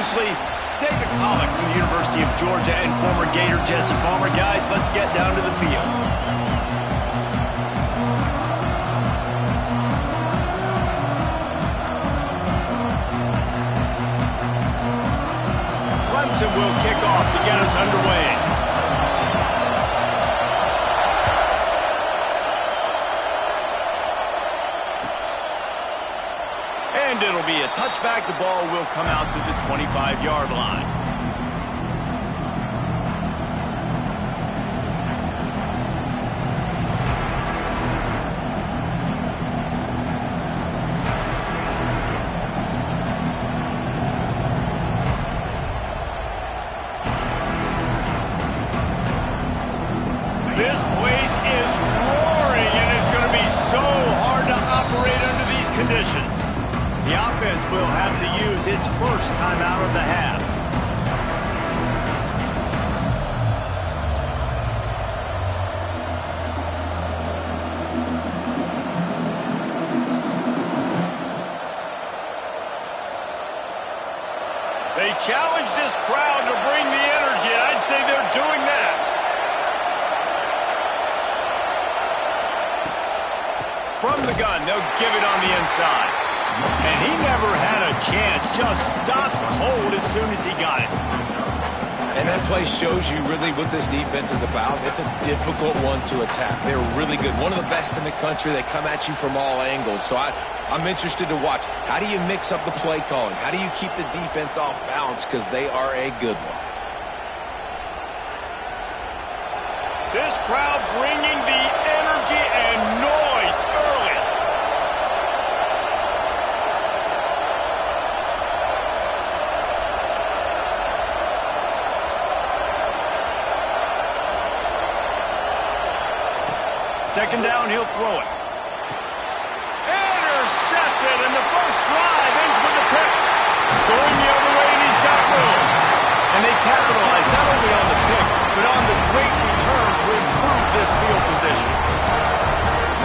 loosely. David Pollack from the University of Georgia and former Gator Jesse Palmer. Guys, let's get down to the field. Clemson will kick off to get us underway. And it'll be a touchback. The ball will come out to the 25-yard line. This place is roaring, and it's going to be so hard to operate under these conditions. The offense will have to use its first timeout of the half. They challenge this crowd to bring the energy, and I'd say they're doing that. From the gun, they'll give it on the inside. And he never had a chance, just stopped cold as soon as he got it. And that play shows you really what this defense is about. It's a difficult one to attack. They're really good. One of the best in the country. They come at you from all angles. So I'm interested to watch. How do you mix up the play calling? How do you keep the defense off balance? Because they are a good one. This crowd bringing the energy and noise early. Second down, he'll throw it. Intercepted, and the first drive ends with a pick. Going the other way, and he's got room. And they capitalize not only on the pick, but on the great return to improve this field position.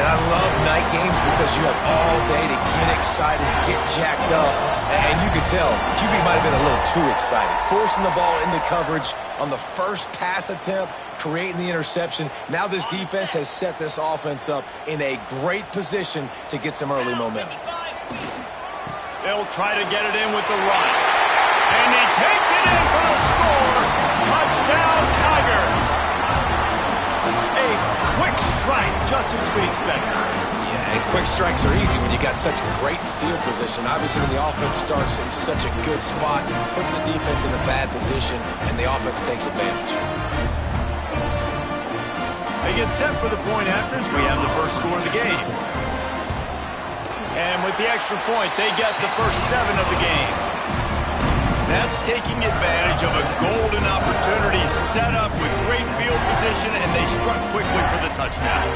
And I love night games because you have all day to get excited, get jacked up. And you can tell, QB might have been a little too excited. Forcing the ball into coverage on the first pass attempt, creating the interception. Now this defense has set this offense up in a great position to get some early momentum. They'll try to get it in with the run. And he takes it in for the score. Touchdown, Tigers. A quick strike, just as we expected. Yeah, and quick strikes are easy when you got such great field position. Obviously, when the offense starts in such a good spot, puts the defense in a bad position, and the offense takes advantage. They get set for the point afters. We have the first score of the game. And with the extra point, they get the first 7 of the game. That's taking advantage of a golden opportunity set up with great field position, and they struck quickly for the touchdown.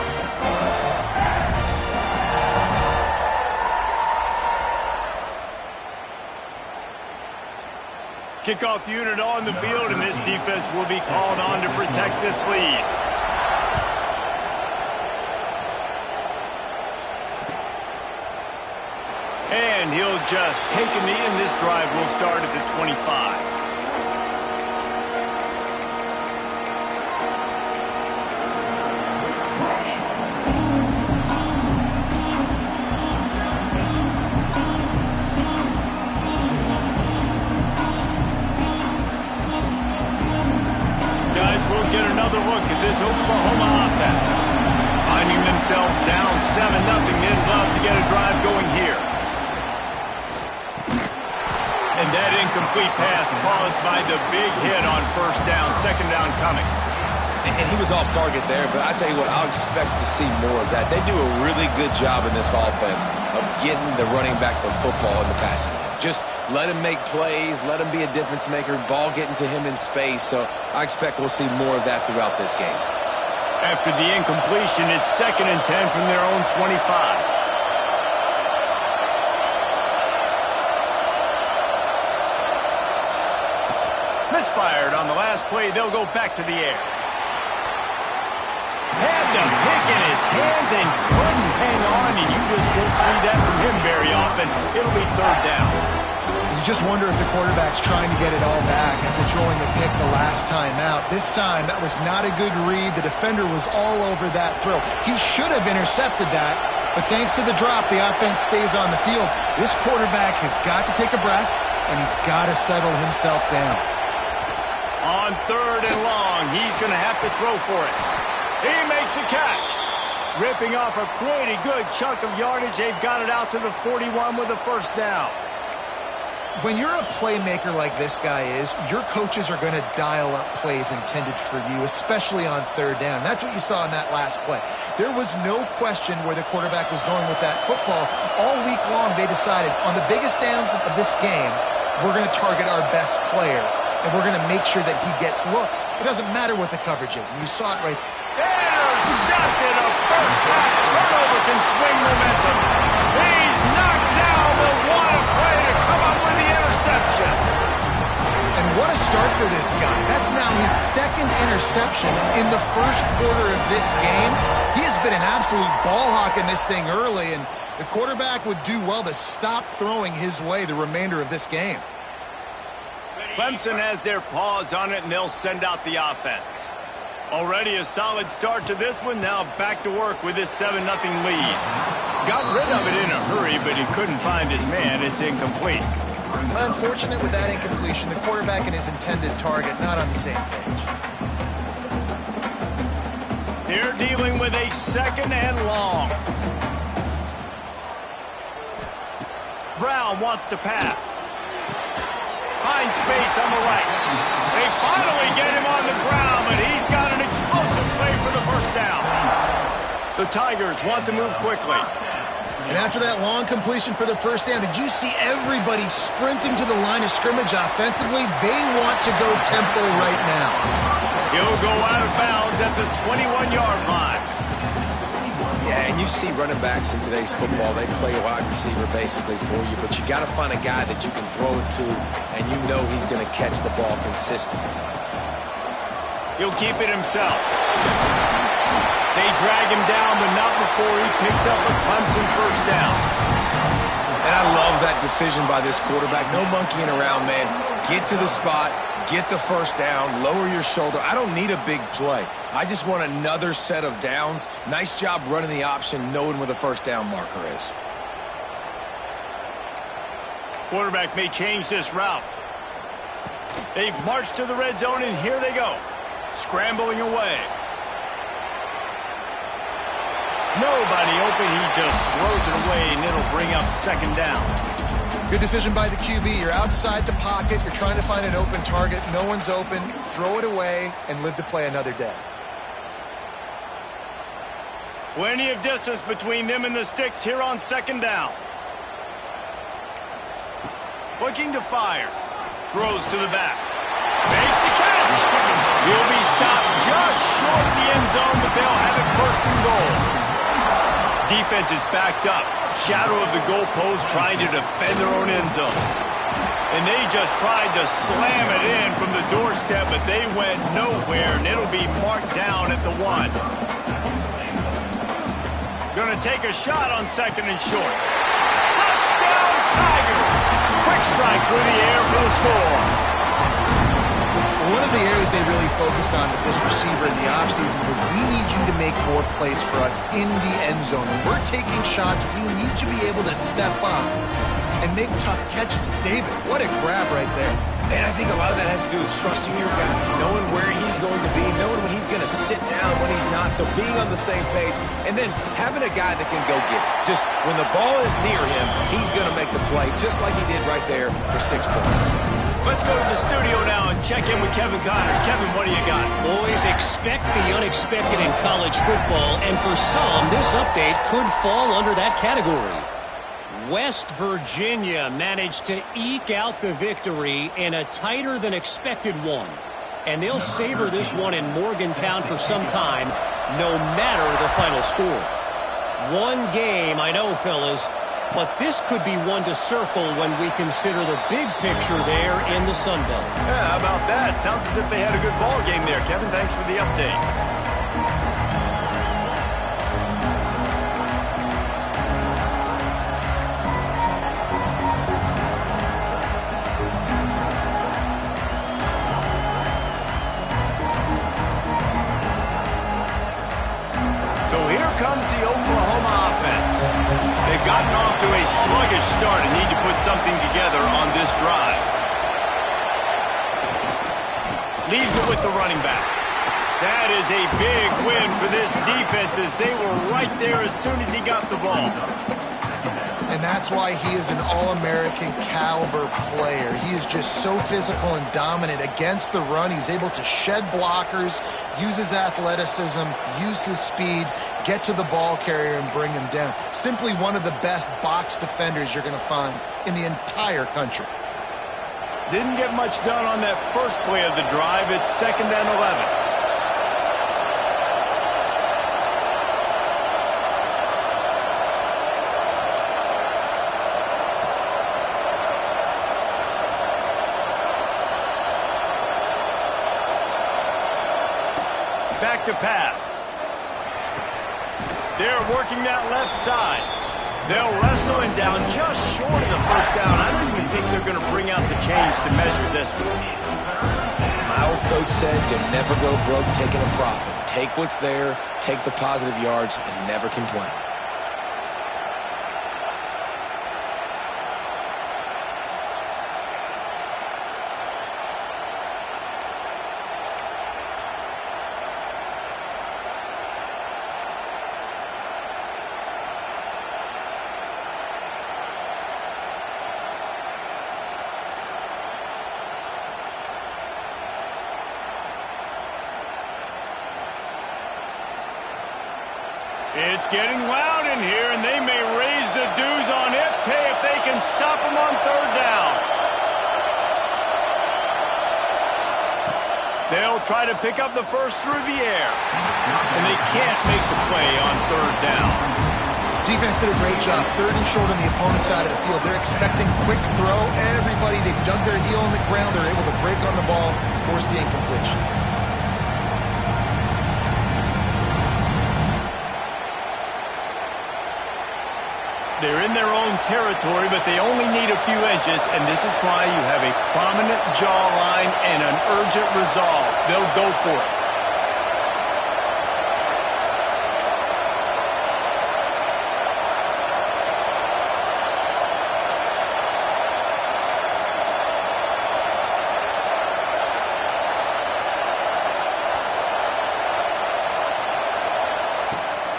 Kickoff unit on the field, and this defense will be called on to protect this lead. And he'll just take a knee, and this drive will start at the 25. Guys, we'll get another look at this Oklahoma offense. Finding themselves down 7-0, they'd love to get a drive going here. And that incomplete pass caused by the big hit on first down. Second down coming. And he was off target there, but I tell you what, I'll expect to see more of that. They do a really good job in this offense of getting the running back the football in the passing game. Just let him make plays, let him be a difference maker, ball getting to him in space. So I expect we'll see more of that throughout this game. After the incompletion, it's 2nd and 10 from their own 25. Misfired on the last play. They'll go back to the air. Had the pick in his hands and couldn't hang on, and you just won't see that from him very often. It'll be 3rd down. You just wonder if the quarterback's trying to get it all back after throwing the pick the last time out. This time, that was not a good read. The defender was all over that throw. He should have intercepted that, but thanks to the drop, the offense stays on the field. This quarterback has got to take a breath, and he's got to settle himself down. On 3rd and long, he's going to have to throw for it. He makes the catch. Ripping off a pretty good chunk of yardage. They've got it out to the 41 with a first down. When you're a playmaker like this guy is, your coaches are going to dial up plays intended for you, especially on 3rd down. That's what you saw in that last play. There was no question where the quarterback was going with that football. All week long, they decided on the biggest downs of this game, we're going to target our best player, and we're going to make sure that he gets looks. It doesn't matter what the coverage is, and you saw it right there. Intercepted. A first-half turnover can swing momentum. He's knocked down, but what a play to come up with the interception. And what a start for this guy. That's now his 2nd interception in the first quarter of this game. He has been an absolute ball hawk in this thing early, and the quarterback would do well to stop throwing his way the remainder of this game. Clemson has their paws on it, and they'll send out the offense. Already a solid start to this one. Now back to work with this 7-0 lead. Got rid of it in a hurry, but he couldn't find his man. It's incomplete. Unfortunate with that incompletion. The quarterback and his intended target not on the same page. They're dealing with a 2nd and long. Brown wants to pass. Finds space on the right. They finally get him on the ground, but he's got an explosive play for the first down. The Tigers want to move quickly. And after that long completion for the first down, did you see everybody sprinting to the line of scrimmage offensively? They want to go tempo right now. He'll go out of bounds at the 21-yard line. Yeah, and you see running backs in today's football, they play wide receiver basically for you, but you got to find a guy that you can throw it to, and you know he's going to catch the ball consistently. He'll keep it himself. They drag him down, but not before he picks up a Clemson first down. And I love that decision by this quarterback. No monkeying around, man. Get to the spot, get the first down, lower your shoulder. I don't need a big play. I just want another set of downs. Nice job running the option, knowing where the first down marker is. Quarterback may change this route. They've marched to the red zone, and here they go. Scrambling away. Nobody open. He just throws it away, and it'll bring up 2nd down. Good decision by the QB. You're outside the pocket. You're trying to find an open target. No one's open. Throw it away and live to play another day. Plenty of distance between them and the sticks here on 2nd down. Looking to fire. Throws to the back. Makes the catch. He'll be stopped just short of the end zone, but they'll have it 1st and goal. Defense is backed up. Shadow of the goalpost trying to defend their own end zone. And they just tried to slam it in from the doorstep, but they went nowhere, and it'll be marked down at the 1. Going to take a shot on 2nd and short. Touchdown, Tigers! Quick strike through the air for the score. One of the areas they really focused on with this receiver in the offseason was we need you to make more plays for us in the end zone. When we're taking shots, we need you to be able to step up and make tough catches. David, what a grab right there. And I think a lot of that has to do with trusting your guy, knowing where he's going to be, knowing when he's going to sit down, when he's not, so being on the same page, and then having a guy that can go get it. Just when the ball is near him, he's going to make the play, just like he did right there for 6 points. Let's go to the studio now and check in with Kevin Connors. Kevin, what do you got? Boys, expect the unexpected in college football, and for some, this update could fall under that category. West Virginia managed to eke out the victory in a tighter-than-expected one. And they'll savor this one in Morgantown for some time, no matter the final score. One game, I know, fellas, but this could be one to circle when we consider the big picture there in the Sun Belt. Yeah, how about that? Sounds as if they had a good ball game there. Kevin, thanks for the update. sluggish start and need to put something together on this drive. Leaves it with the running back. That is a big win for this defense as they were right there as soon as he got the ball. And that's why he is an All-American caliber player. He is just so physical and dominant against the run. He's able to shed blockers, use his athleticism, use his speed, get to the ball carrier and bring him down. Simply one of the best box defenders you're going to find in the entire country. Didn't get much done on that first play of the drive. It's 2nd and 11. Back to pass. They're working that left side. They'll wrestle him down just short of the first down. I don't even think they're going to bring out the chains to measure this one. My old coach said to never go broke taking a profit. Take what's there, take the positive yards, and never complain. It's getting loud in here, and they may raise the dues on it if they can stop them on 3rd down. They'll try to pick up the first through the air, and they can't make the play on 3rd down. Defense did a great job. 3rd and short on the opponent's side of the field. They're expecting quick throw. Everybody, they dug their heel on the ground. They're able to break on the ball, force the incompletion. They're in their own territory, but they only need a few inches, and this is why you have a prominent jawline and an urgent resolve. They'll go for it.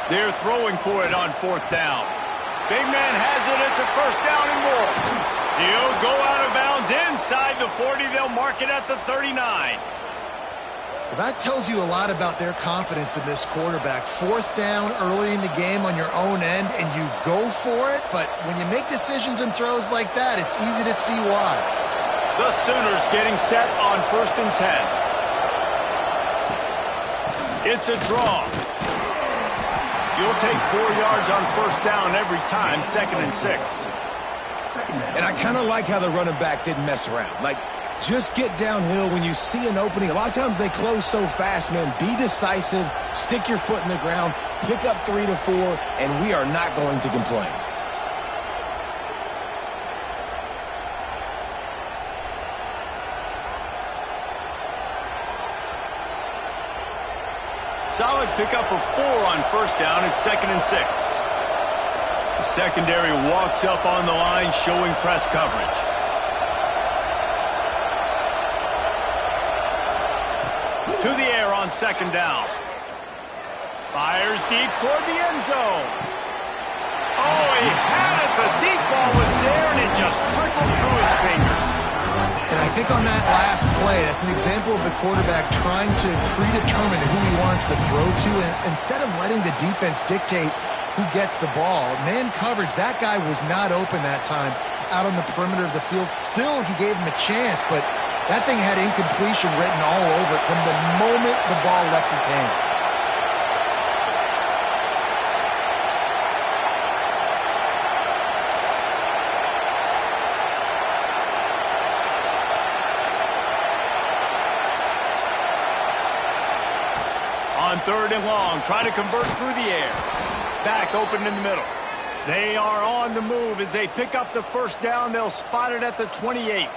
They're throwing for it on 4th down. Big man has it. It's a 1st down and more. He'll go out of bounds inside the 40. They'll mark it at the 39. Well, that tells you a lot about their confidence in this quarterback. 4th down early in the game on your own end, and you go for it. But when you make decisions and throws like that, it's easy to see why. The Sooners getting set on 1st and 10. It's a draw. You'll take 4 yards on 1st down every time, 2nd and 6. And I kind of like how the running back didn't mess around. Like, just get downhill when you see an opening. A lot of times they close so fast, man. Be decisive, stick your foot in the ground, pick up 3 to 4, and we are not going to complain. Solid pickup of 4 on 1st down. It's 2nd and 6. The secondary walks up on the line, showing press coverage. To the air on 2nd down. Fires deep toward the end zone. Oh, he had it. The deep ball was there, and it just trickled through his fingers. And I think on that last play, that's an example of the quarterback trying to predetermine who he wants to throw to. And instead of letting the defense dictate who gets the ball, man coverage, that guy was not open that time out on the perimeter of the field. Still, he gave him a chance, but that thing had incompletion written all over it from the moment the ball left his hand. On 3rd and long, trying to convert through the air. Back open in the middle. They are on the move as they pick up the 1st down. They'll spot it at the 28.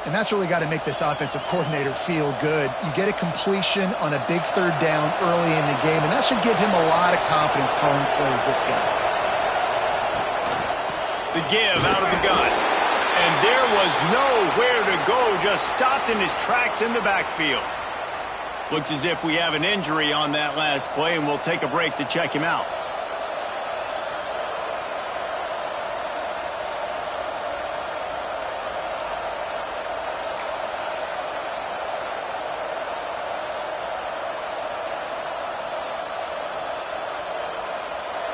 And that's really got to make this offensive coordinator feel good. You get a completion on a big 3rd down early in the game, and that should give him a lot of confidence calling plays, this guy. The give out of the gun. And there was nowhere to go, just stopped in his tracks in the backfield. Looks as if we have an injury on that last play, and we'll take a break to check him out.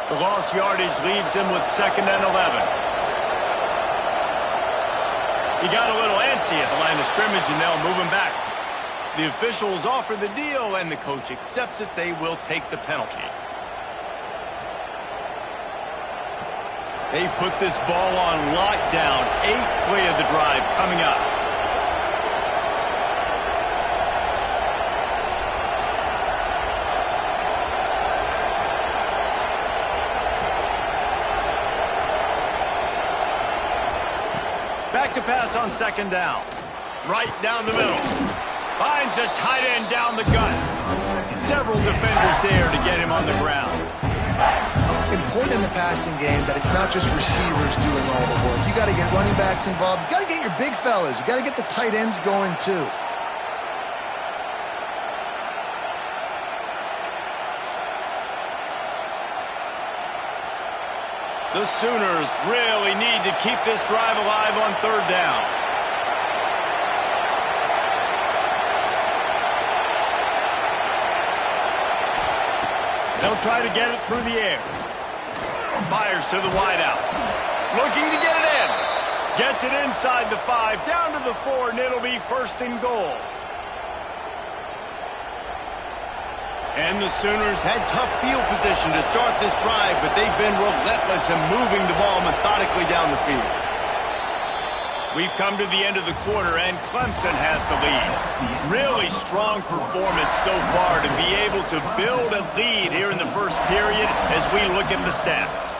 The lost yardage leaves him with 2nd and 11. He got a little antsy at the line of scrimmage, and they'll move him back. The officials offer the deal, and the coach accepts it. They will take the penalty. They've put this ball on lockdown. 8th play of the drive coming up. Back to pass on 2nd down. Right down the middle. Finds a tight end down the gut. Several defenders there to get him on the ground. Important in the passing game that it's not just receivers doing all the work. You got to get running backs involved. You got to get your big fellas. You got to get the tight ends going too. The Sooners really need to keep this drive alive on 3rd down. They'll try to get it through the air. Fires to the wideout. Looking to get it in. Gets it inside the 5, down to the 4, and it'll be 1st and goal. And the Sooners had tough field position to start this drive, but they've been relentless in moving the ball methodically down the field. We've come to the end of the quarter, and Clemson has the lead. Really strong performance so far to be able to build a lead here in the first period as we look at the stats.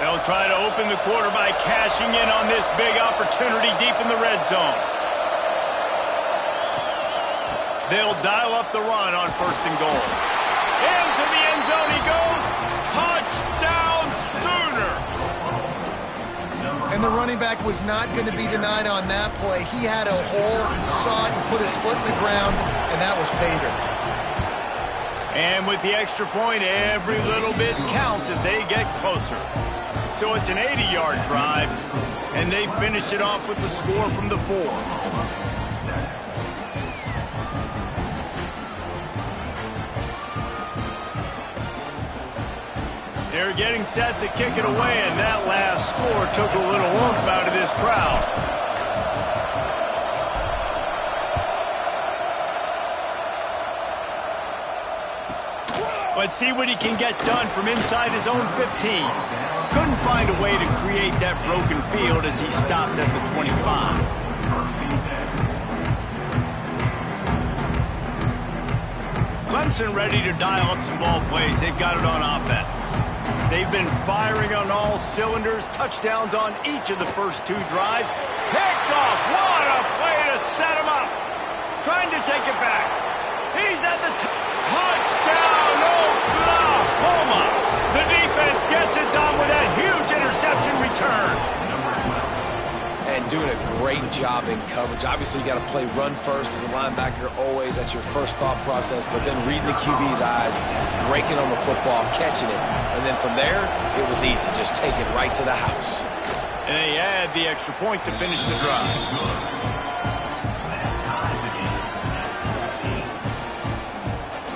They'll try to open the quarter by cashing in on this big opportunity deep in the red zone. They'll dial up the run on 1st and goal. Into the end zone he goes. Touchdown, Sooners! And the running back was not going to be denied on that play. He had a hole, he saw it, he put his foot in the ground, and that was pay dirt. And with the extra point, every little bit counts as they get closer. So it's an 80-yard drive, and they finish it off with the score from the 4. They're getting set to kick it away, and that last score took a little oomph out of this crowd. Let's see what he can get done from inside his own 15. Couldn't find a way to create that broken field as he stopped at the 25. Clemson ready to dial up some ball plays. They've got it on offense. They've been firing on all cylinders. Touchdowns on each of the first 2 drives. Picked off. What a play to set him up. Trying to take it back. He's at the touchdown, Oklahoma. The defense gets it done with that huge interception return. And doing a great job in coverage. Obviously, you got to play run first as a linebacker always. That's your first thought process. But then reading the QB's eyes, breaking on the football, catching it. And then from there, it was easy. Just take it right to the house. And they add the extra point to finish the drive.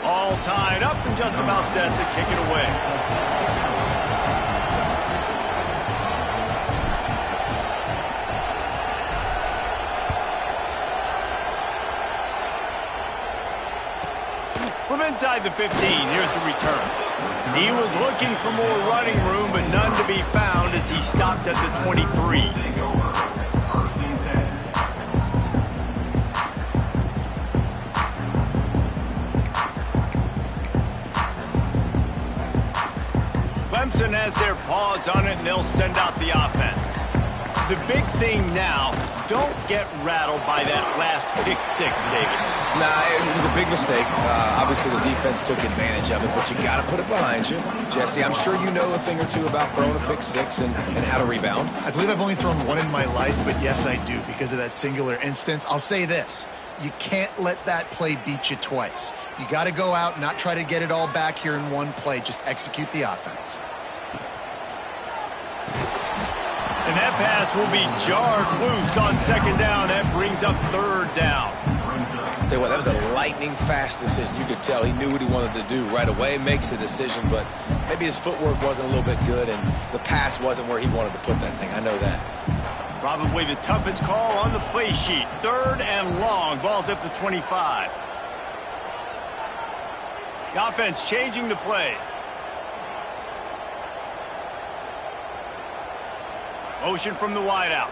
All tied up and just about set to kick it away. From inside the 15, here's the return. He was looking for more running room, but none to be found as he stopped at the 23. Clemson has their paws on it, and they'll send out the offense. The big thing now, don't get rattled by that last pick six, David. Nah, it was a big mistake. Obviously, the defense took advantage of it, but you got to put it behind you. Jesse, I'm sure you know a thing or two about throwing a pick six and how to rebound. I believe I've only thrown one in my life, but yes, I do because of that singular instance. I'll say this. You can't let that play beat you twice. You got to go out and not try to get it all back here in one play. Just execute the offense. And that pass will be jarred loose on second down. That brings up third down. Tell you what, that was a lightning-fast decision. You could tell he knew what he wanted to do right away, makes the decision, but maybe his footwork wasn't a little bit good, and the pass wasn't where he wanted to put that thing. I know that. Probably the toughest call on the play sheet. Third and long. Ball's at the 25. The offense changing the play. Motion from the wideout.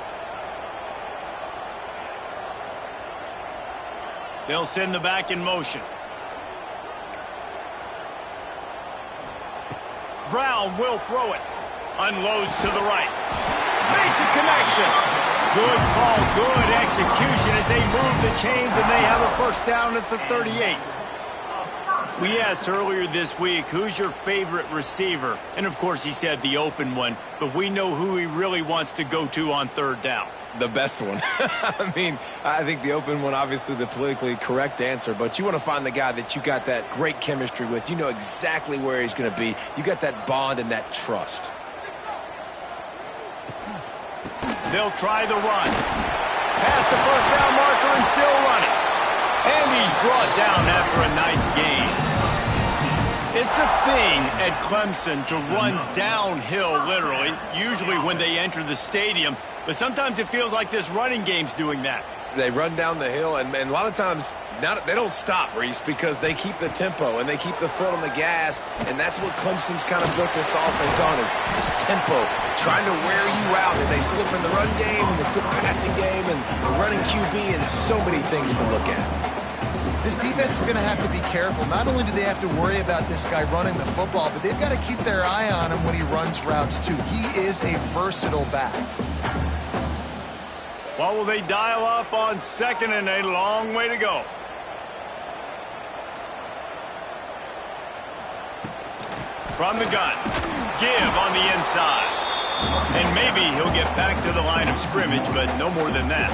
They'll send the back in motion. Brown will throw it. Unloads to the right. Makes a connection. Good call, good execution as they move the chains and they have a first down at the 38. We asked earlier this week, who's your favorite receiver? And of course he said the open one, but we know who he really wants to go to on third down. The best one. I mean, I think the open one, obviously the politically correct answer, but you want to find the guy that you got that great chemistry with. You know exactly where he's going to be. You got that bond and that trust. They'll try the run. Past the first down marker and still running. And he's brought down after a nice gain. It's a thing at Clemson to run downhill, literally, usually when they enter the stadium. But sometimes it feels like this running game's doing that. They run down the hill, and a lot of times they don't stop, Reese, because they keep the tempo and they keep the foot on the gas, and that's what Clemson's kind of built this offense on, is tempo, trying to wear you out. And they slip in the run game and the quick passing game and the running QB and so many things to look at. This defense is going to have to be careful. Not only do they have to worry about this guy running the football, but they've got to keep their eye on him when he runs routes, too. He is a versatile back. Well, will they dial up on second and a long way to go? From the gun. Give on the inside. And maybe he'll get back to the line of scrimmage, but no more than that.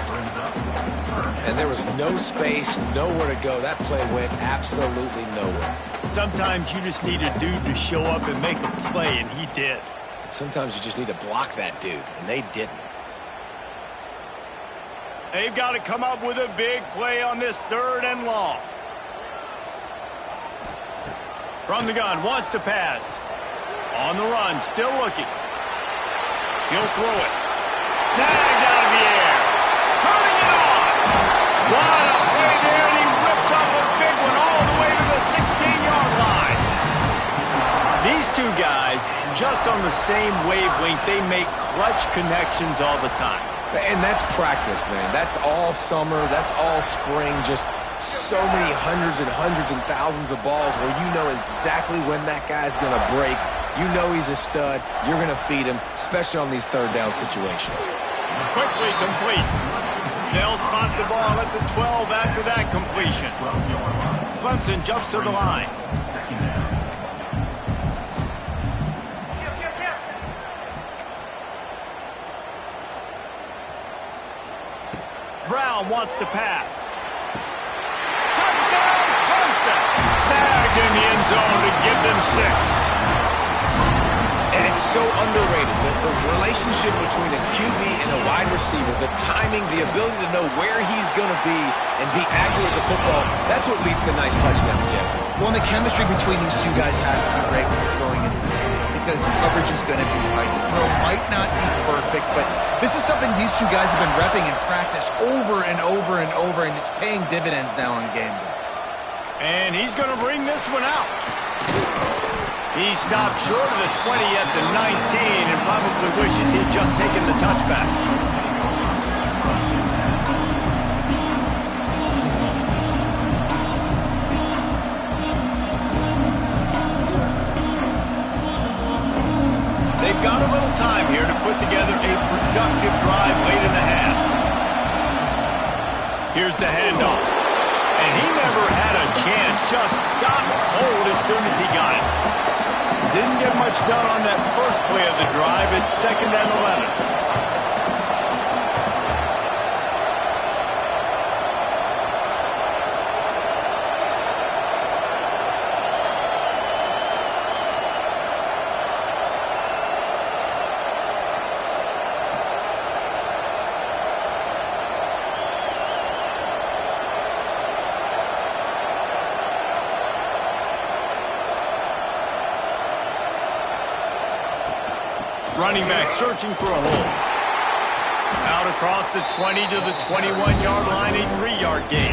And there was no space, nowhere to go. That play went absolutely nowhere. Sometimes you just need a dude to show up and make a play, and he did. Sometimes you just need to block that dude, and they didn't. They've got to come up with a big play on this third and long. From the gun, wants to pass. On the run, still looking. He'll throw it. Snagged out of the air. Turning it on. What a play there, and he rips off a big one all the way to the 16-yard line. These two guys, just on the same wavelength, they make clutch connections all the time. And that's practice, man. That's all summer. That's all spring. Just so many hundreds and thousands of balls where you know exactly when that guy's going to break. You know he's a stud. You're going to feed him, especially on these third down situations. Quickly complete. They'll spot the ball at the 12 after that completion. Clemson jumps to the line. Brown wants to pass. Touchdown, Clemson. Snagged in the end zone to give them 6. And it's so underrated. The relationship between a QB and a wide receiver, the timing, the ability to know where he's going to be and be accurate with the football, that's what leads to nice touchdowns, Jesse. Well, and the chemistry between these two guys has to be great when you're throwing into the end zone because coverage is going to be tight. The throw might not be perfect, but this is something these two guys have been repping in practice over and over and over, and it's paying dividends now on game day. And he's going to bring this one out. He stopped short of the 20 at the 19 and probably wishes he'd just taken the touchback. They've got a little time here to put together a productive drive Here's the handoff. And he never had a chance. Just stopped cold as soon as he got it. Didn't get much done on that first play of the drive. It's 2nd and 11. Running back searching for a hole. Out across the 20 to the 21-yard line, a 3-yard gain.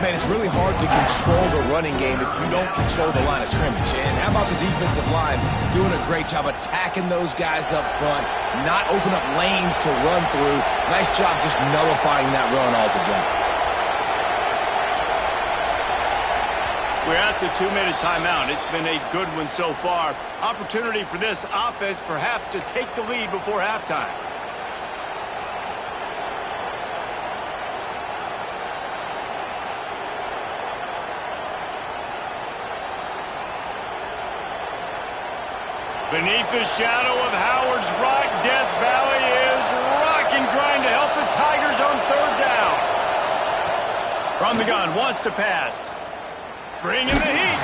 Man, it's really hard to control the running game if you don't control the line of scrimmage. And how about the defensive line doing a great job attacking those guys up front, not open up lanes to run through. Nice job just nullifying that run altogether. We're at the 2-minute timeout. It's been a good one so far. Opportunity for this offense perhaps to take the lead before halftime. Beneath the shadow of Howard's Rock, Death Valley is rocking, trying to help the Tigers on 3rd down. From the gun, wants to pass. Bringing the heat.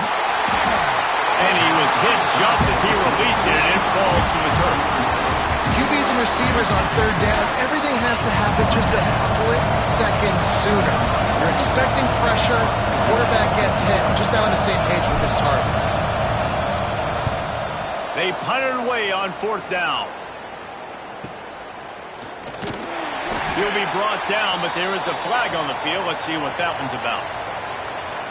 And he was hit just as he released it, and it falls to the turf. QBs and receivers on 3rd down, everything has to happen just a split second sooner. You're expecting pressure, the quarterback gets hit. I'm just not on the same page with this target. They punted away on 4th down. He'll be brought down, but there is a flag on the field. Let's see what that one's about.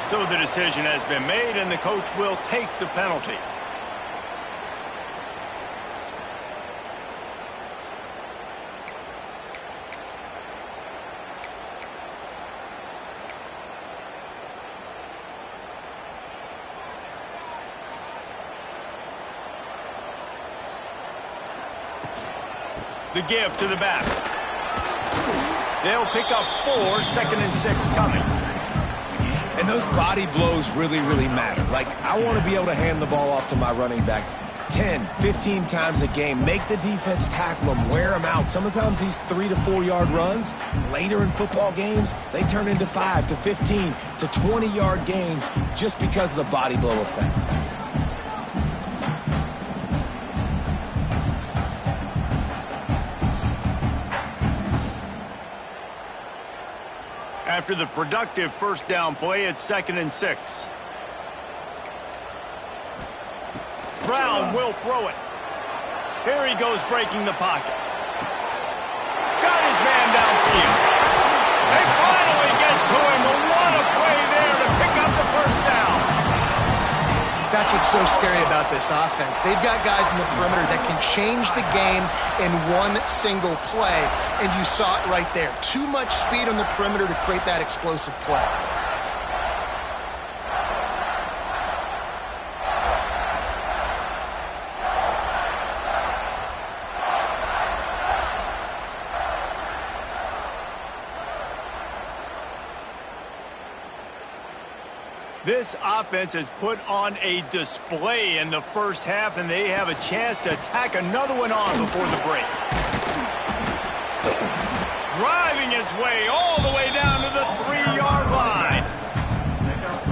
So the decision has been made, and the coach will take the penalty. The give to the back. They'll pick up 4, 2nd and 6 coming. And those body blows really, really matter. Like, I want to be able to hand the ball off to my running back 10, 15 times a game. Make the defense tackle them, wear them out. Sometimes these 3 to 4 yard runs, later in football games, they turn into 5 to 15 to 20 yard gains just because of the body blow effect. After the productive 1st down play, it's 2nd and 6. Brown will throw it. Here he goes, breaking the pocket. Got his man downfield. They finally get to him. What a play there to pick up the 1st down. That's what's so scary about this offense. They've got guys in the perimeter that can change the game in one single play, and you saw it right there. Too much speed on the perimeter to create that explosive play. This offense has put on a display in the 1st half, and they have a chance to tack another one on before the break. Driving his way all the way down to the 3-yard line.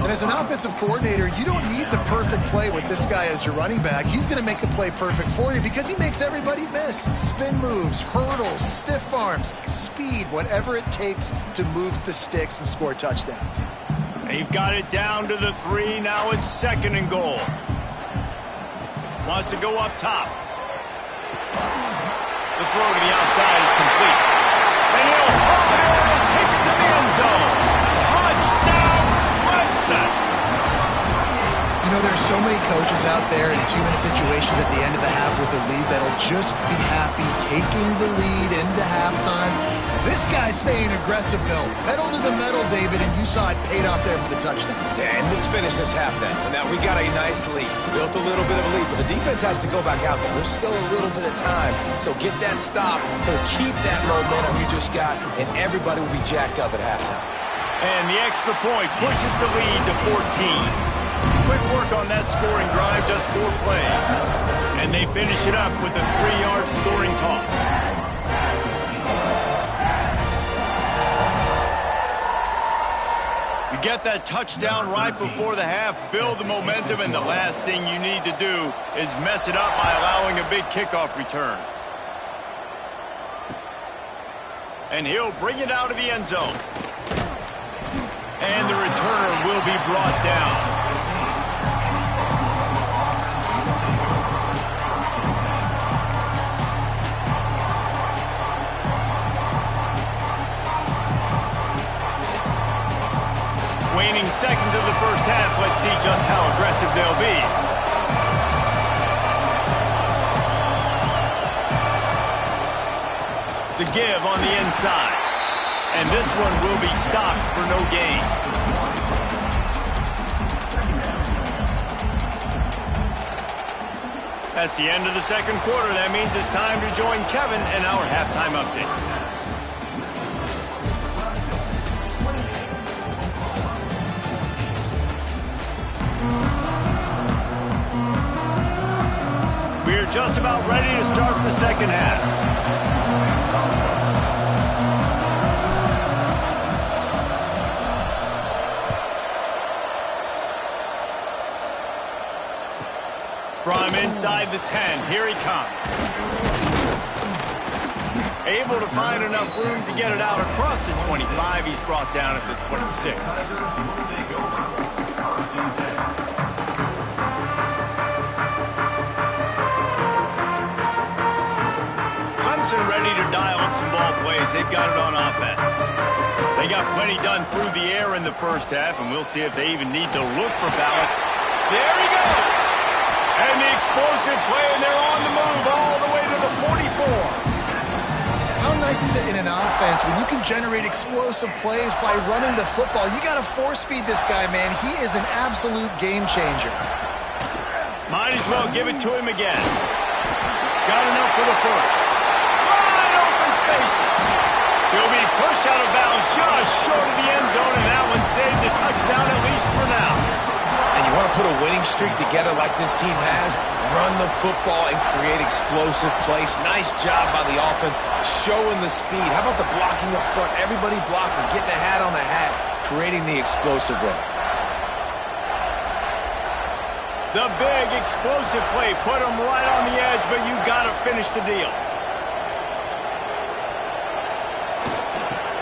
And as an offensive coordinator, you don't need the perfect play with this guy as your running back. He's going to make the play perfect for you because he makes everybody miss. Spin moves, hurdles, stiff arms, speed, whatever it takes to move the sticks and score touchdowns. They've got it down to the 3. Now it's 2nd and goal. Wants to go up top. The throw to the outside is complete. And he'll hop it in and take it to the end zone. Touchdown, Clemson. You know, there's so many coaches out there in 2-minute situations at the end of the half with the lead that'll just be happy taking the lead into halftime. This guy's staying aggressive, though. Pedal to the metal, David, and you saw it paid off there for the touchdown. Yeah, and let's finish this half then. Now, we got a nice lead. Built a little bit of a lead, but the defense has to go back out there. There's still a little bit of time. So get that stop to keep that momentum you just got, and everybody will be jacked up at halftime. And the extra point pushes the lead to 14. Quick work on that scoring drive, just 4 plays. And they finish it up with a 3-yard scoring toss. You get that touchdown right before the half, build the momentum, and the last thing you need to do is mess it up by allowing a big kickoff return. And he'll bring it out of the end zone. And the return will be brought down. Waning seconds of the first half. Let's see just how aggressive they'll be. The give on the inside. And this one will be stopped for no gain. That's the end of the second quarter. That means it's time to join Kevin in our halftime update. We're just about ready to start the second half. From inside the 10, here he comes. Able to find enough room to get it out across the 25. He's brought down at the 26. Clemson ready to dial up some ball plays. They've got it on offense. They got plenty done through the air in the first half, and we'll see if they even need to look for Ballard. There he goes! And the explosive play, and they're on the move all the way to the 44. How nice is it in an offense when you can generate explosive plays by running the football? You got to force feed this guy, man. He is an absolute game changer. Might as well give it to him again. Got enough for the first. Wide open spaces. He'll be pushed out of bounds just short of the end zone, and that one saved a touchdown at least for now. And you want to put a winning streak together like this team has, run the football and create explosive plays. Nice job by the offense, showing the speed. How about the blocking up front? Everybody blocking, getting a hat on a hat, creating the explosive run. The big explosive play put him right on the edge, but you got to finish the deal.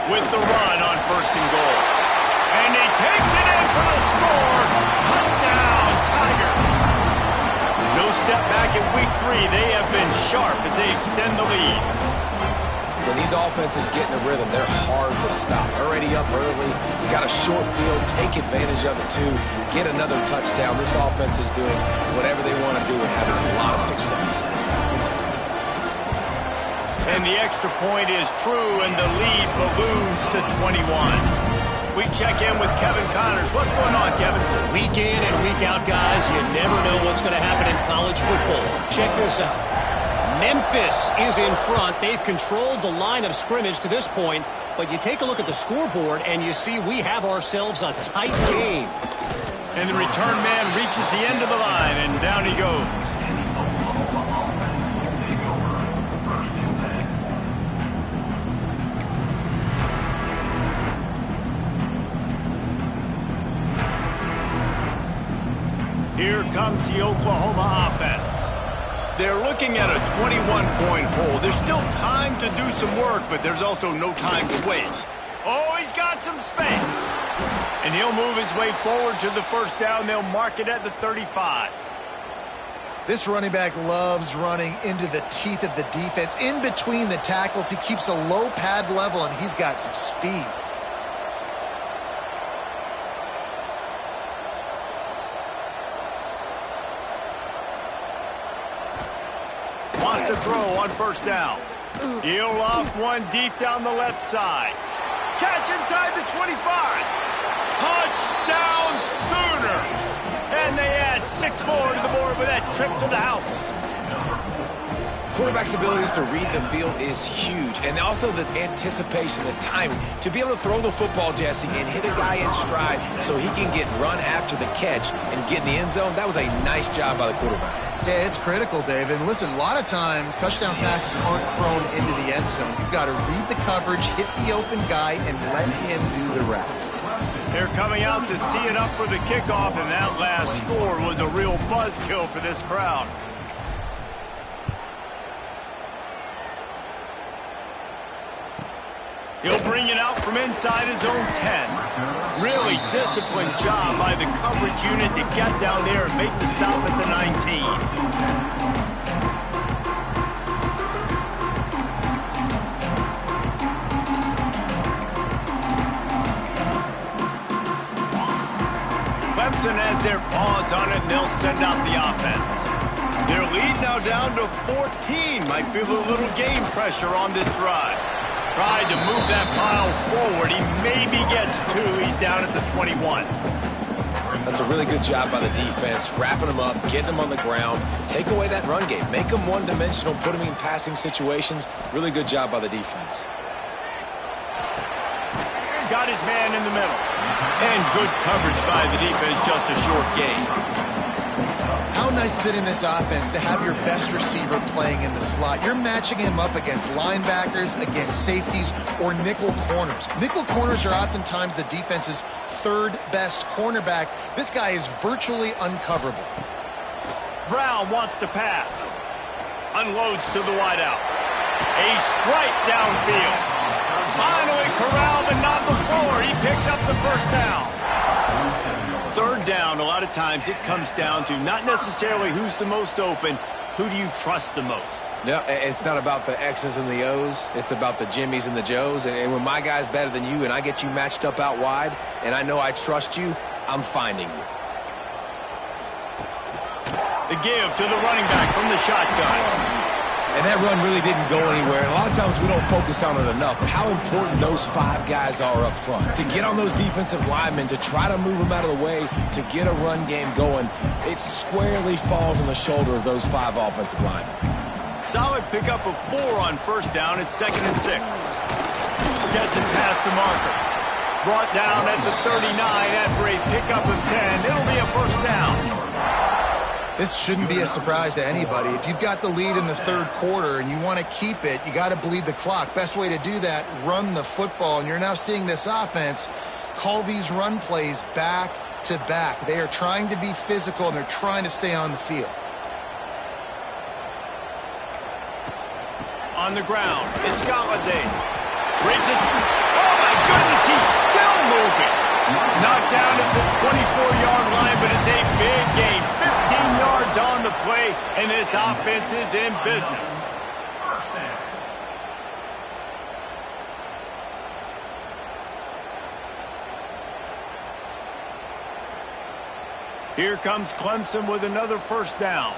With the run on 1st and goal. And he takes it in for the score. Touchdown, Tigers. No step back in week 3. They have been sharp as they extend the lead. When these offenses get in a rhythm, they're hard to stop. Already up early. You got a short field. Take advantage of it, too. Get another touchdown. This offense is doing whatever they want to do and having a lot of success. And the extra point is true, and the lead balloons to 21. We check in with Kevin Connors. What's going on, Kevin? Week in and week out, guys, you never know what's going to happen in college football. Check this out. Memphis is in front. They've controlled the line of scrimmage to this point, but you take a look at the scoreboard, and you see we have ourselves a tight game. And the return man reaches the end of the line, and down he goes. Here comes the Oklahoma offense. They're looking at a 21-point hole. There's still time to do some work, but there's also no time to waste. Oh, he's got some space. And he'll move his way forward to the first down. They'll mark it at the 35. This running back loves running into the teeth of the defense. In between the tackles, he keeps a low pad level, and he's got some speed. wants to throw on first down. He'll loft one deep down the left side. Catch inside the 25. Touchdown Sooners! And they add 6 more to the board with that trip to the house. Quarterback's abilities to read the field is huge, and also the anticipation, the timing. To be able to throw the football, Jesse, and hit a guy in stride so he can get run after the catch and get in the end zone, that was a nice job by the quarterback. Yeah, it's critical, David. And listen, a lot of times touchdown passes aren't thrown into the end zone. You've got to read the coverage, hit the open guy, and let him do the rest. They're coming out to tee it up for the kickoff, and that last score was a real buzzkill for this crowd. He'll bring it out from inside his own 10. Really disciplined job by the coverage unit to get down there and make the stop at the 19. Clemson has their paws on it, and they'll send out the offense. Their lead now down to 14. Might feel a little game pressure on this drive. Tried to move that pile forward. He maybe gets 2. He's down at the 21. That's a really good job by the defense, wrapping them up, getting them on the ground, take away that run game, make them one-dimensional, put them in passing situations. Really good job by the defense. Got his man in the middle. And good coverage by the defense, just a short gain. How nice is it in this offense to have your best receiver playing in the slot? You're matching him up against linebackers, against safeties, or nickel corners. Nickel corners are oftentimes the defense's third best cornerback. This guy is virtually uncoverable. Brown wants to pass. Unloads to the wideout. A strike downfield. Finally corralled, but not before. He picks up the first down. Third down, a lot of times it comes down to not necessarily who's the most open, who do you trust the most? Yeah, it's not about the X's and the O's. It's about the Jimmys and the Joes. And when my guy's better than you and I get you matched up out wide and I know I trust you, I'm finding you. The give to the running back from the shotgun. And that run really didn't go anywhere. And a lot of times we don't focus on it enough, but how important those 5 guys are up front. To get on those defensive linemen, to try to move them out of the way, to get a run game going, it squarely falls on the shoulder of those 5 offensive linemen. Solid pickup of 4 on first down. It's 2nd and 6. Gets it past the marker. Brought down at the 39 after a pickup of 10. It'll be a first down. This shouldn't be a surprise to anybody. If you've got the lead in the third quarter and you want to keep it, you got to bleed the clock. Best way to do that, run the football. And you're now seeing this offense call these run plays back to back. They are trying to be physical, and they're trying to stay on the field. On the ground, it's Galladay. Brings it. Oh, my goodness, he's still moving. Knocked down at the 24-yard line, but it's a big gain. 15 yards on the play, and this offense is in business. Here comes Clemson with another first down.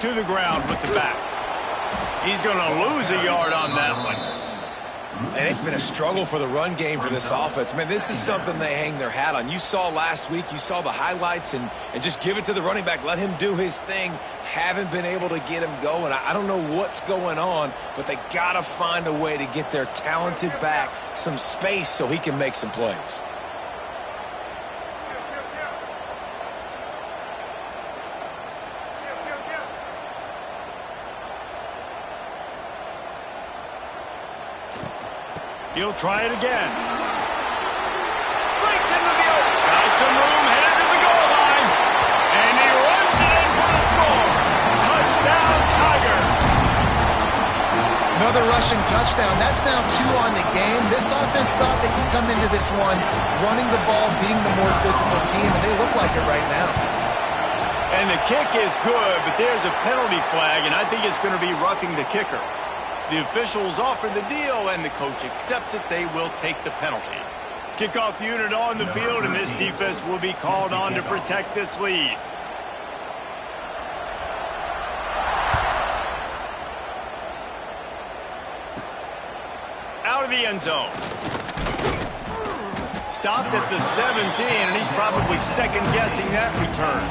To the ground with the back. He's going to lose a yard on that one. And it's been a struggle for the run game for this offense. Man, this is something they hang their hat on. You saw last week, you saw the highlights, and just give it to the running back. Let him do his thing. Haven't been able to get him going. I don't know what's going on, but they got to find a way to get their talented back some space so he can make some plays. He'll try it again. Breaks into the open. Got some room, headed to the goal line. And he runs it in for the score. Touchdown, Tiger. Another rushing touchdown. That's now 2 on the game. This offense thought they could come into this one running the ball, being the more physical team, and they look like it right now. And the kick is good, but there's a penalty flag, and I think it's going to be roughing the kicker. The officials offer the deal, and the coach accepts it. They will take the penalty. Kickoff unit on the field, and this defense will be called on to protect this lead. Out of the end zone. Stopped at the 17, and he's probably second-guessing that return.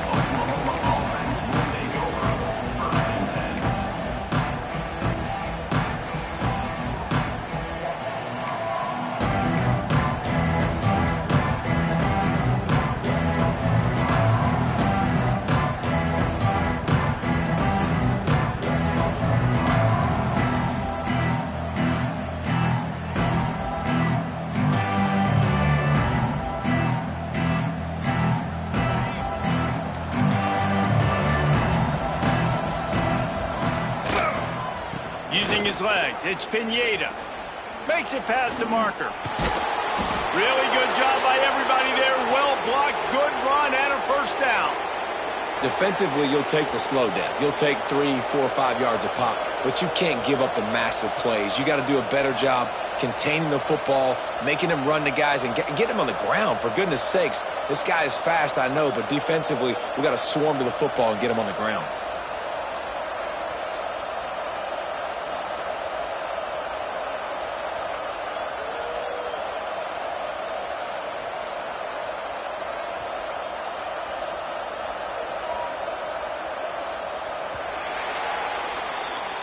Using his legs, it's Pineda. Makes it past the marker. Really good job by everybody there. Well blocked, good run, and a first down. Defensively, you'll take the slow death. You'll take 3, 4, 5 yards a pop, but you can't give up the massive plays. You got to do a better job containing the football, making them run the guys, and get them on the ground. For goodness sakes, this guy is fast, I know, but defensively, we got to swarm to the football and get him on the ground.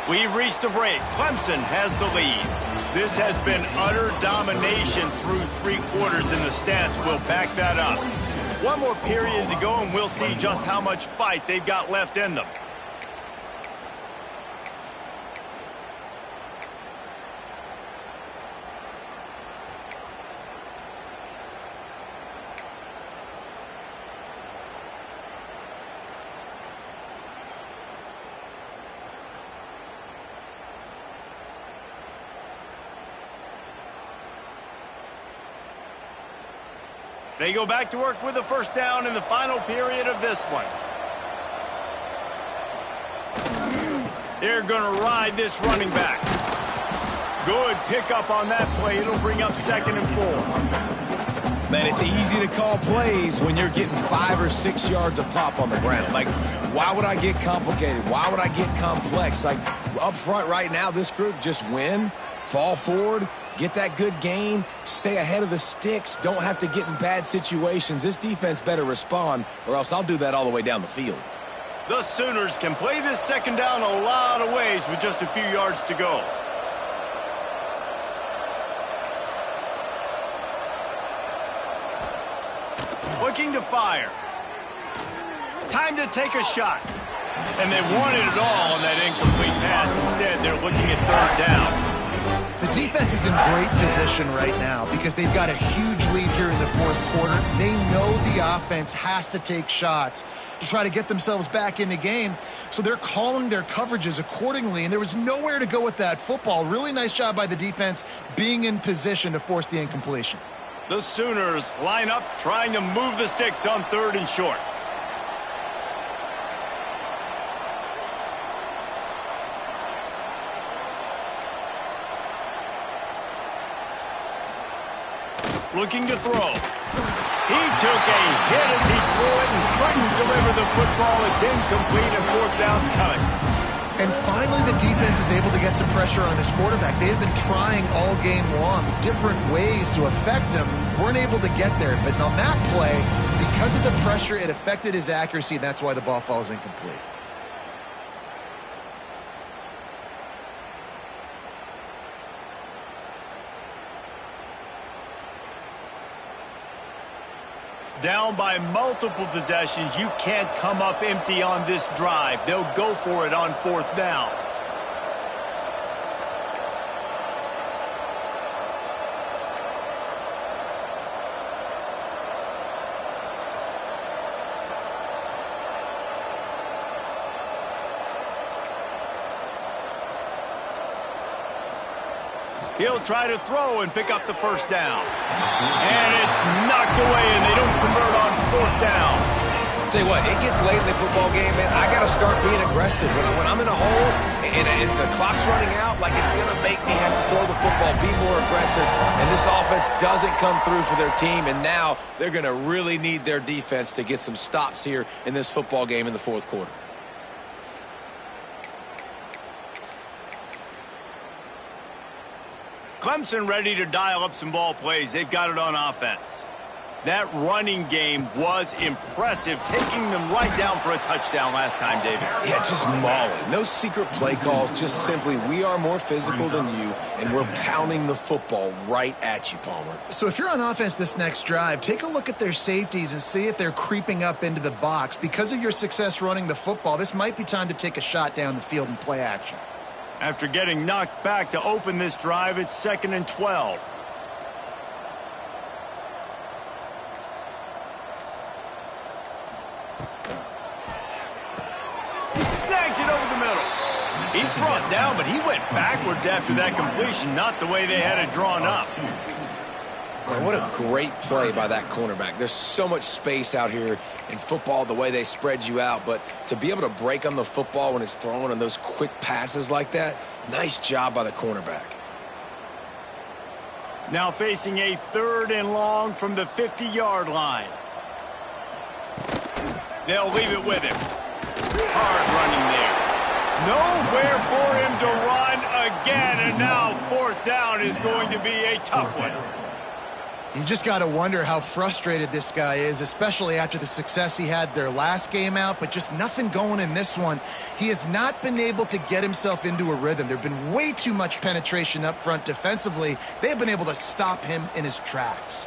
We've reached a break. Clemson has the lead. This has been utter domination through 3 quarters, and the stats will back that up. One more period to go, and we'll see just how much fight they've got left in them. They go back to work with a first down in the final period of this one. They're going to ride this running back. Good pickup on that play. It'll bring up 2nd and 4. Man, it's easy to call plays when you're getting 5 or 6 yards a pop on the ground. Like, why would I get complicated? Why would I get complex? Like, up front right now, this group just win, fall forward, get that good gain, stay ahead of the sticks, don't have to get in bad situations. This defense better respond, or else I'll do that all the way down the field. The Sooners can play this 2nd down a lot of ways with just a few yards to go. Looking to fire. Time to take a shot. And they wanted it all on that incomplete pass. Instead, they're looking at 3rd down. The defense is in great position right now because they've got a huge lead here in the 4th quarter. They know the offense has to take shots to try to get themselves back in the game, so they're calling their coverages accordingly, and there was nowhere to go with that football. Really nice job by the defense being in position to force the incompletion. The Sooners line up trying to move the sticks on 3rd and short. Looking to throw. He took a hit as he threw it and couldn't deliver the football. It's incomplete and 4th down's coming. And finally, the defense is able to get some pressure on this quarterback. They had been trying all game long different ways to affect him. Weren't able to get there. But on that play, because of the pressure, it affected his accuracy, and that's why the ball falls incomplete. Down by multiple possessions, you can't come up empty on this drive. They'll go for it on 4th down. He'll try to throw and pick up the first down. And it's knocked away, and they don't convert on 4th down. Tell you what, it gets late in the football game, man. I got to start being aggressive. When I'm in a hole and the clock's running out, like it's going to make me have to throw the football, be more aggressive. And this offense doesn't come through for their team, and now they're going to really need their defense to get some stops here in this football game in the fourth quarter. Clemson ready to dial up some ball plays. They've got it on offense. That running game was impressive, taking them right down for a touchdown last time, David. Yeah, just mauling. No secret play calls, just simply we are more physical than you, and we're pounding the football right at you, Palmer. So if you're on offense this next drive, take a look at their safeties and see if they're creeping up into the box. Because of your success running the football, this might be time to take a shot down the field and play action. After getting knocked back to open this drive, it's 2nd and 12. Snags it over the middle. He's brought down, but he went backwards after that completion, not the way they had it drawn up. Man, what a great play by that cornerback. There's so much space out here in football, the way they spread you out, but to be able to break on the football when it's thrown on those quick passes like that, nice job by the cornerback. Now facing a 3rd and long from the 50-yard line. They'll leave it with him. Hard running there. Nowhere for him to run again, and now 4th down is going to be a tough one. You just got to wonder how frustrated this guy is, especially after the success he had their last game out, but just nothing going in this one. He has not been able to get himself into a rhythm. There have been way too much penetration up front defensively. They have been able to stop him in his tracks.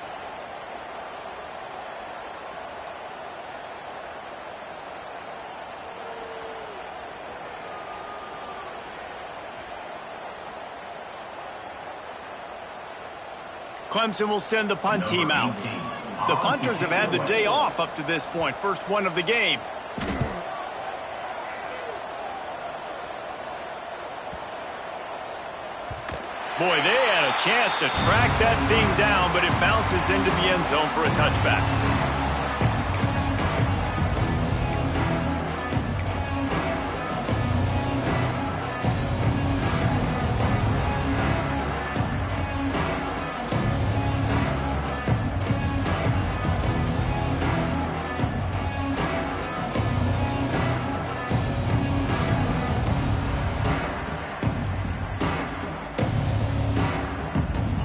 Clemson will send the punt team out. The punters have had the day off up to this point. First one of the game. Boy, they had a chance to track that thing down, but it bounces into the end zone for a touchback.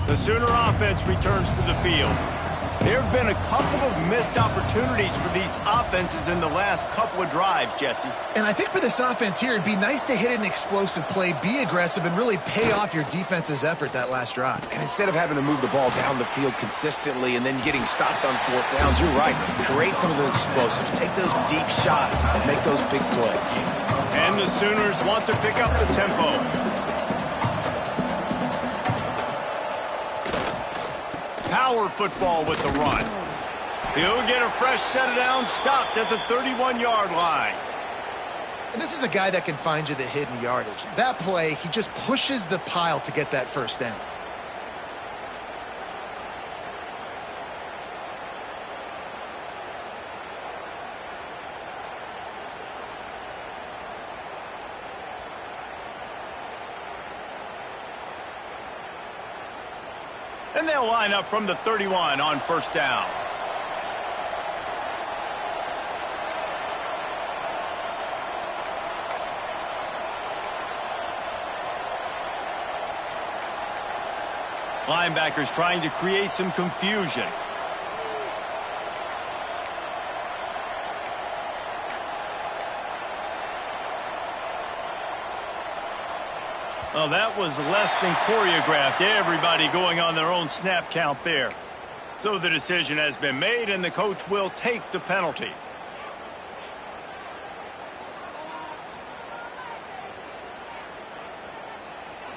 The Sooner offense returns to the field. There have been a couple of missed opportunities for these offenses in the last couple of drives, Jesse. And I think for this offense here, it'd be nice to hit an explosive play, be aggressive, and really pay off your defense's effort that last drive. And instead of having to move the ball down the field consistently and then getting stopped on 4th downs, you're right. Create some of the explosives. Take those deep shots. Make those big plays. And the Sooners want to pick up the tempo. Power football with the run. He'll get a fresh set of downs stopped at the 31-yard line. And this is a guy that can find you the hidden yardage. That play, he just pushes the pile to get that first down. And they'll line up from the 31 on 1st down. Linebackers trying to create some confusion. Well, that was less than choreographed. Everybody going on their own snap count there. So the decision has been made, and the coach will take the penalty.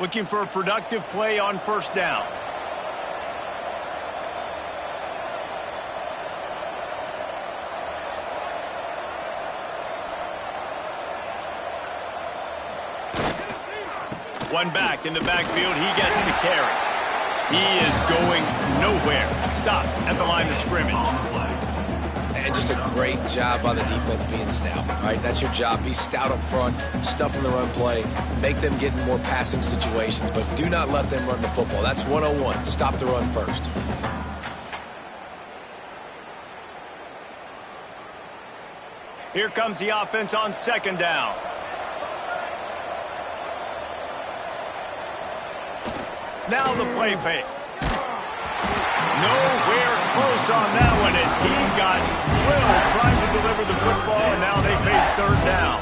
Looking for a productive play on 1st down. One back in the backfield. He gets the carry. He is going nowhere. Stop at the line of scrimmage. And just a great job by the defense being stout, right? That's your job. Be stout up front, stuff in the run play, make them get in more passing situations, but do not let them run the football. That's 101. Stop the run first. Here comes the offense on second down. Now the play fake. Nowhere close on that one as he got drilled trying to deliver the football, and now they face third down.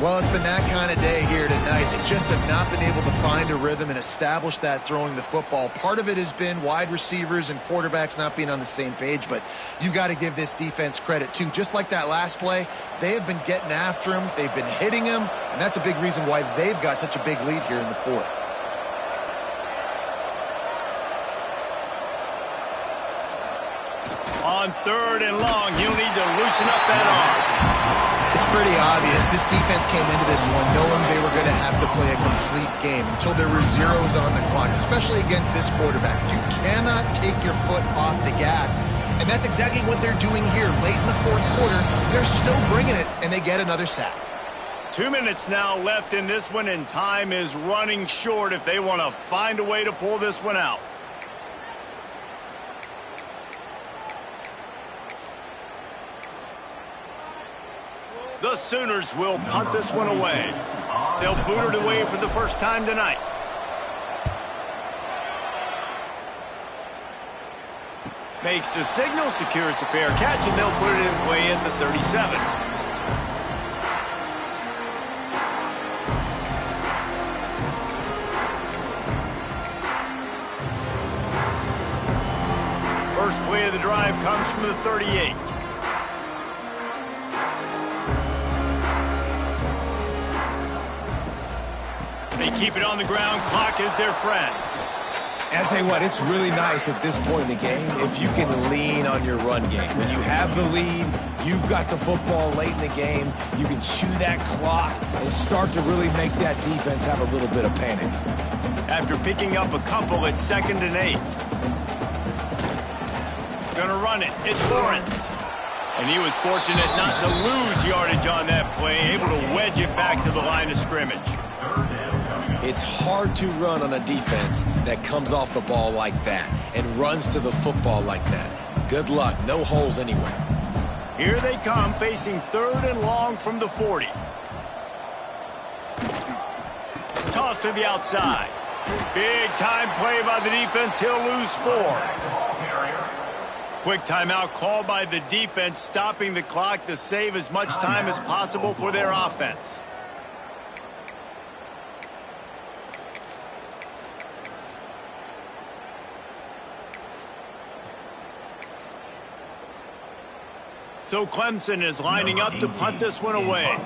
Well, it's been that kind of day here tonight. They just have not been able to find a rhythm and establish that throwing the football. Part of it has been wide receivers and quarterbacks not being on the same page, but you got to give this defense credit too. Just like that last play, they have been getting after him. They've been hitting him, and that's a big reason why they've got such a big lead here in the fourth. On third and long, he'll need to loosen up that arm. It's pretty obvious. This defense came into this one knowing they were going to have to play a complete game until there were zeros on the clock, especially against this quarterback. You cannot take your foot off the gas, and that's exactly what they're doing here. Late in the fourth quarter, they're still bringing it, and they get another sack. 2 minutes now left in this one, and time is running short if they want to find a way to pull this one out. The Sooners will punt this one away. They'll boot it away for the first time tonight. Makes the signal, secures the fair catch, and they'll put it in play at the 37. First play of the drive comes from the 38. They keep it on the ground. Clock is their friend. And I'll tell you what, it's really nice at this point in the game if you can lean on your run game. When you have the lead, you've got the football late in the game, you can chew that clock and start to really make that defense have a little bit of panic. After picking up a couple, it's 2nd and 8. Gonna run it. It's Lawrence. And he was fortunate not to lose yardage on that play, able to wedge it back to the line of scrimmage. It's hard to run on a defense that comes off the ball like that and runs to the football like that. Good luck. No holes anywhere. Here they come, facing 3rd and long from the 40. Toss to the outside. Big time play by the defense. He'll lose 4. Quick timeout called by the defense, stopping the clock to save as much time as possible for their offense. So Clemson is lining up to punt this one away.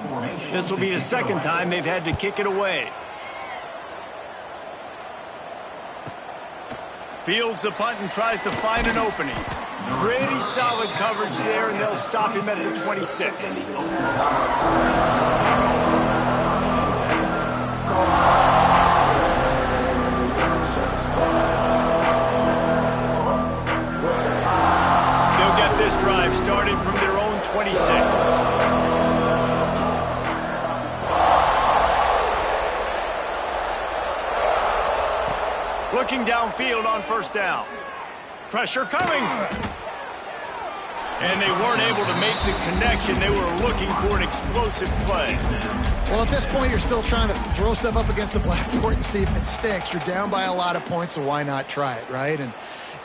This will be the 2nd time they've had to kick it away. Fields the punt and tries to find an opening. Pretty solid coverage there, and they'll stop him at the 26. They'll get this drive started from their own 26. Looking downfield on 1st down. Pressure coming. And they weren't able to make the connection. They were looking for an explosive play. Well, at this point, you're still trying to throw stuff up against the blackboard and see if it sticks. You're down by a lot of points, so why not try it, right? And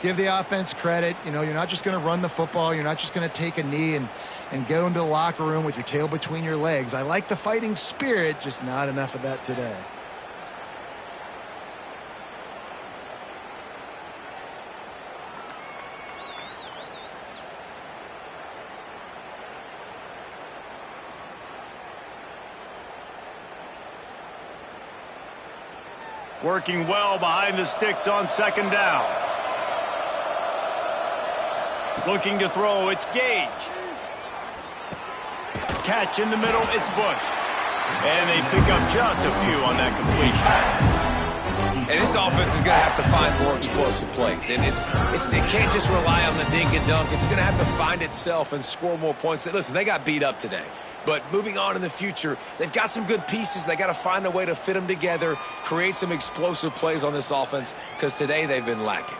give the offense credit. You know, you're not just going to run the football. You're not just going to take a knee and go into the locker room with your tail between your legs. I like the fighting spirit, just not enough of that today. Working well behind the sticks on 2nd down. Looking to throw, it's Gage. Catch in the middle, it's Bush. And they pick up just a few on that completion. And this offense is going to have to find more explosive plays. And it can't just rely on the dink and dunk. It's going to have to find itself and score more points. Listen, they got beat up today. But moving on in the future, they've got some good pieces. They got to find a way to fit them together, create some explosive plays on this offense, because today they've been lacking.